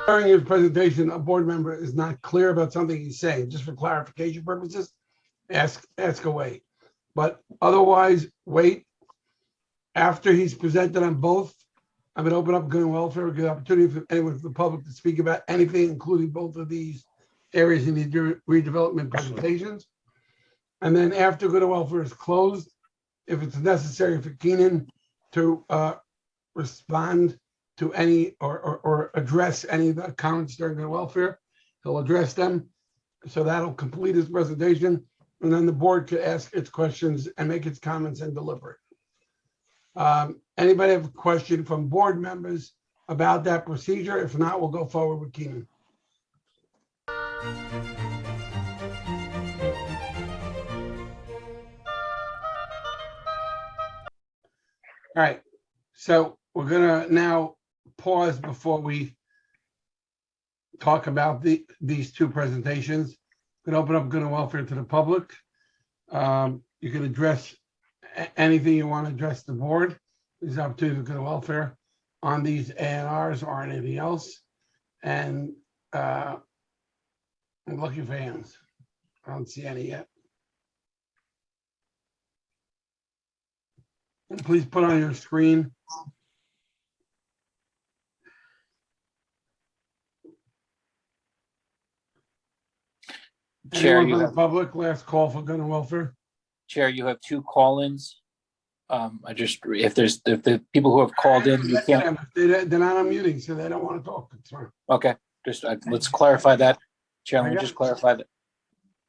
During his presentation, a board member is not clear about something he's saying, just for clarification purposes, ask away. But otherwise, wait. After he's presented on both, I'm going to open up good and welfare, good opportunity for anyone from the public to speak about anything, including both of these areas in the redevelopment presentations. And then after good and welfare is closed, if it's necessary for Keenan to respond to any or address any of the comments during good and welfare, he'll address them. So that'll complete his presentation. And then the board could ask its questions and make its comments and deliberate. Anybody have a question from board members about that procedure? If not, we'll go forward with Keenan. All right, so we're gonna now pause before we talk about these two presentations. I'm gonna open up good and welfare to the public. You can address anything you want to address the board. There's opportunity for good and welfare on these AINRs or anything else. And I'm looking for hands. I don't see any yet. And please put on your screen. Chair, Anyone from the public, last call for good and welfare. Chair, you have two call-ins. If the people who have called in, you can't. They're not unmuting, so they don't want to talk. It's fine. Okay, let's clarify that. Chair, let me just clarify that.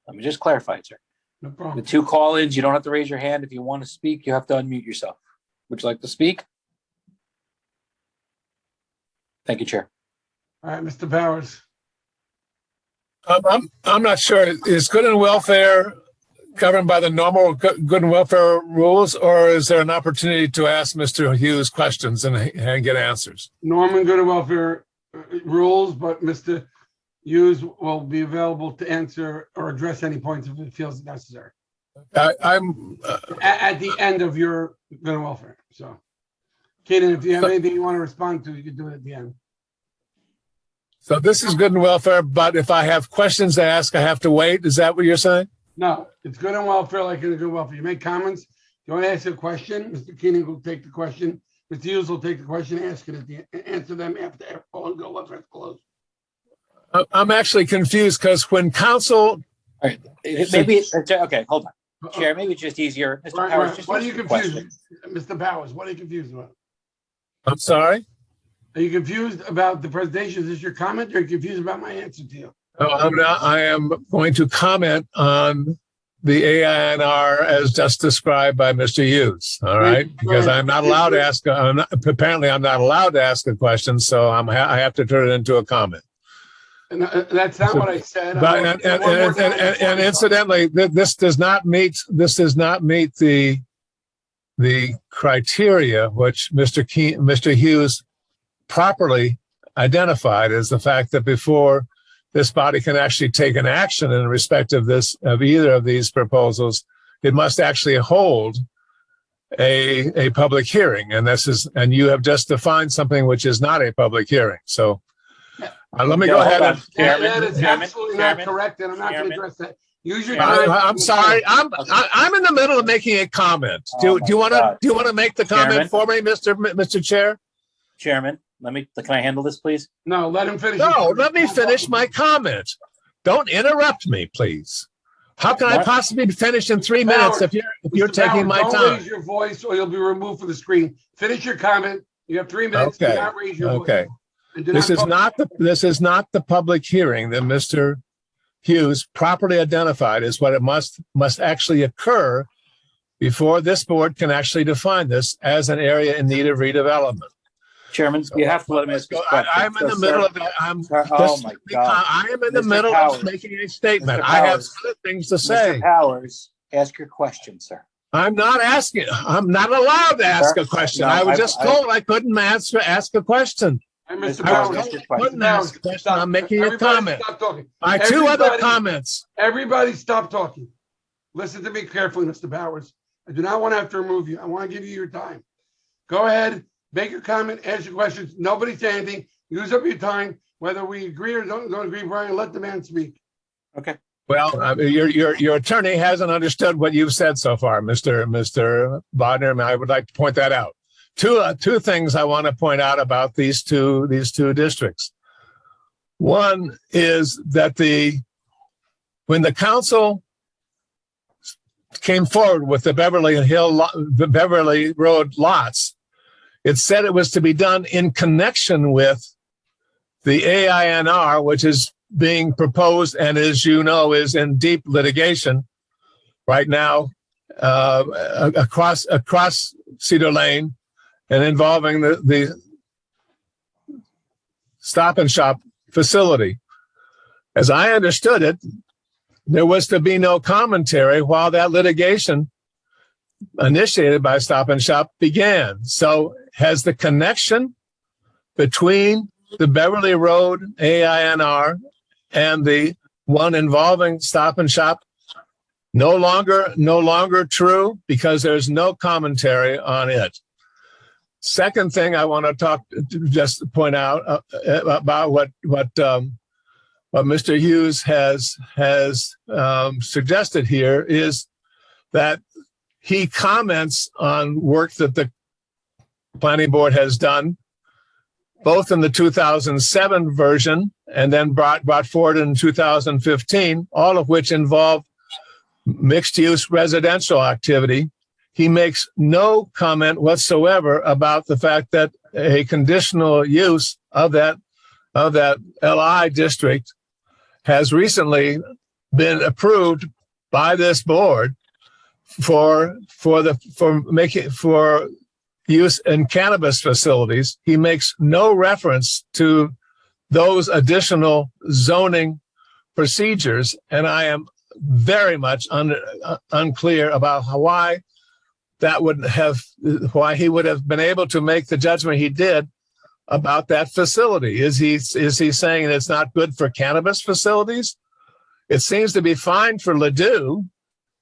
Let me just clarify it, sir. No problem. The two call-ins, you don't have to raise your hand. If you want to speak, you have to unmute yourself. Would you like to speak? Thank you, Chair. All right, Mr. Powers. I'm not sure. Is good and welfare governed by the normal good and welfare rules, or is there an opportunity to ask Mr. Hughes questions and get answers? Norman good and welfare rules, but Mr. Hughes will be available to answer or address any points if it feels necessary. I'm at the end of your good and welfare. So, Kaden, if you have anything you want to respond to, you can do it at the end. So this is good and welfare, but if I have questions to ask, I have to wait. Is that what you're saying? No, it's good and welfare like in a good and welfare. You make comments. If you want to ask a question, Mr. Keenan will take the question. Mr. Hughes will take the question, ask it at the end, answer them after all good and welfare is closed. I'm actually confused because when council. All right, maybe okay. Hold on, Chair. Maybe it's just easier, Mr. Powers. Right. What are you confused, Mr. Powers? What are you confused about? I'm sorry. Are you confused about the presentation? Is this your comment, or are you confused about my answer to you? No, I'm not. I am going to comment on the AINR as just described by Mr. Hughes. All right, because I'm not allowed to ask. Apparently, I'm not allowed to ask a question, so I have to turn it into a comment. And that's not what I said. But and incidentally, this does not meet the criteria which Mr. Hughes properly identified as the fact that before this body can actually take an action in respect of either of these proposals, it must actually hold a public hearing, and you have just defined something which is not a public hearing. So let me go ahead and. That is absolutely not correct, and I'm not going to address that. Use your time. I'm sorry. I'm in the middle of making a comment. Do you want to make the comment for me, Mr. Chair? Chairman, can I handle this, please? No, let him finish. No, let me finish my comment. Don't interrupt me, please. How can I possibly finish in 3 minutes if you're taking my time? Don't raise your voice, or you'll be removed from the screen. Finish your comment. You have 3 minutes. Okay. Do not raise your voice. Okay. This is not the public hearing that Mr. Hughes properly identified as what it must actually occur before this board can actually define this as an area in need of redevelopment. Chairman, you have to let him ask his question. I'm in the middle of that. Oh my God! I am in the middle of making a statement. I have other things to say. Mr. Powers, ask your question, sir. I'm not allowed to ask a question. I was just told I couldn't ask a question. Mr. Powers, I'm making a comment. Stop talking. I have two other comments. Everybody stop talking. Listen to me carefully, Mr. Powers. I do not want to have to remove you. I want to give you your time. Go ahead, make your comment, ask your questions. Nobody say anything. use up your time, whether we agree or don't agree, Brian, let the man speak. Okay. Well, your attorney hasn't understood what you've said so far, Mr. Bodner, and I would like to point that out. Two things I want to point out about these two districts. One is that when the council came forward with the Beverly Road lots, it said it was to be done in connection with the AINR, which is being proposed and, as you know, is in deep litigation right now across Cedar Lane and involving the Stop and Shop facility. As I understood it, there was to be no commentary while that litigation initiated by Stop and Shop began. So has the connection between the Beverly Road AINR and the one involving Stop and Shop no longer true because there's no commentary on it? Second thing I want to just point out about what Mr. Hughes has suggested here is that he comments on work that the Planning Board has done, both in the 2007 version and then brought forward in 2015, all of which involve mixed-use residential activity. He makes no comment whatsoever about the fact that a conditional use of that LI district has recently been approved by this board for use in cannabis facilities. He makes no reference to those additional zoning procedures, and I am very much unclear about why he would have been able to make the judgment he did about that facility. Is he saying it's not good for cannabis facilities? It seems to be fine for Ladue,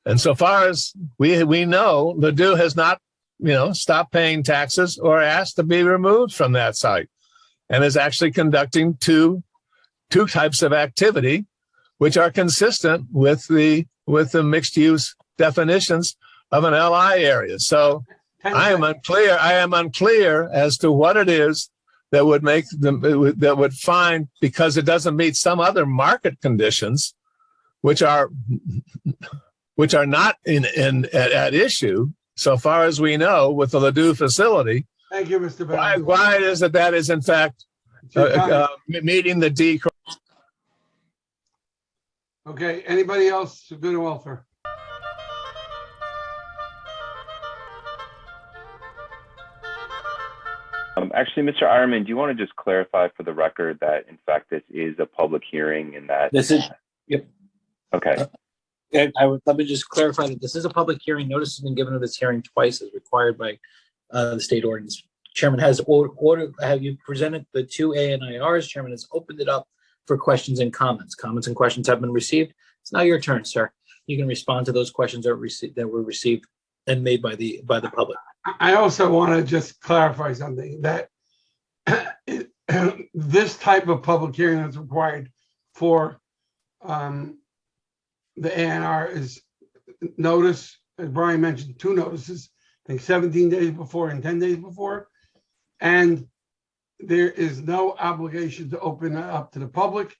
and so far as we know, Ladue has not stopped paying taxes or asked to be removed from that site, and is actually conducting two types of activity which are consistent with the mixed use definitions of an LI area. So I am unclear as to what it is that would make them, that would find, because it doesn't meet some other market conditions, which are not at issue so far as we know with the Ladue facility. Thank you, Mr. Bennett. Why it is that is in fact meeting the D. Okay, anybody else? Good and welfare. Actually, Mr. Ironman, do you want to just clarify for the record that, in fact, this is a public hearing and that... This is, yep. Okay. Let me just clarify that this is a public hearing. Notice has been given of this hearing twice as required by the state ordinance. Chairman has have you presented the two AINRs? Chairman has opened it up for questions and comments. Comments and questions have been received. It's now your turn, sir. You can respond to those questions that were received and made by the public. I also want to just clarify something, that this type of public hearing that's required for the ANR is notice, as Brian mentioned, 2 notices, I think 17 days before and 10 days before. And there is no obligation to open it up to the public.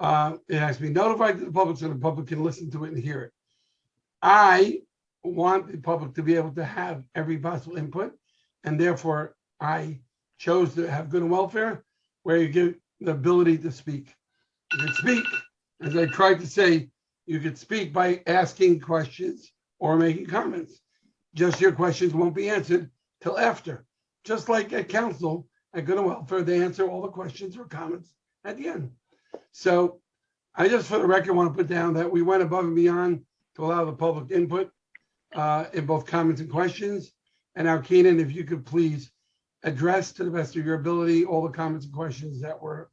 It has to be notified to the public so the public can listen to it and hear it. I want the public to be able to have every possible input, and therefore I chose to have good and welfare, where you give the ability to speak. You can speak, as I tried to say, you could speak by asking questions or making comments. Just your questions won't be answered till after. Just like at council, at good and welfare, they answer all the questions or comments at the end. So I just, for the record, want to put down that we went above and beyond to allow the public input in both comments and questions. And now, Keenan, if you could please address to the best of your ability all the comments and questions that were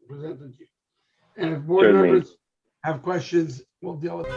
presented to you. And if board members have questions, we'll deal with it.